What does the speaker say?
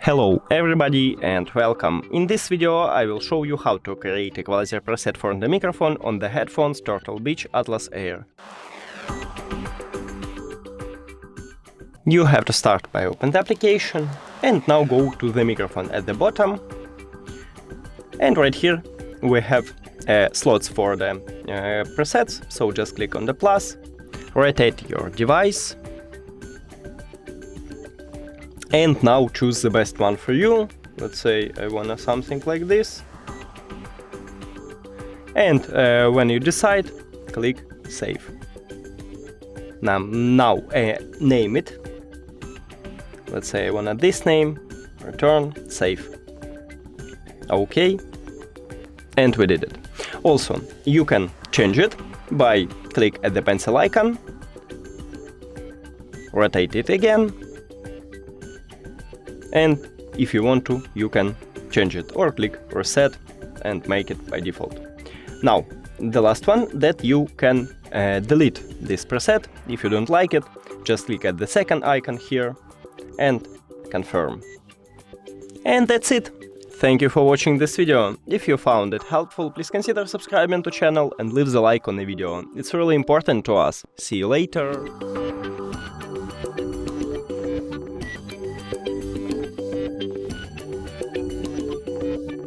Hello everybody and welcome. In this video I will show you how to create equalizer preset for the microphone on the headphones Turtle Beach Atlas Air. You have to start by open the application and now go to the microphone at the bottom. And right here we have slots for the presets, so just click on the plus, rotate your device. And now choose the best one for you. Let's say I want something like this. And when you decide, click Save. Now name it. Let's say I want this name, return, save. OK. And we did it. Also, you can change it by click at the pencil icon, rotate it again. And if you want to, you can change it or click reset and make it by default. Now, the last one, that you can delete this preset. If you don't like it, just click at the second icon here and confirm. And that's it. Thank you for watching this video. If you found it helpful, please consider subscribing to the channel and leave the like on the video. It's really important to us. See you later.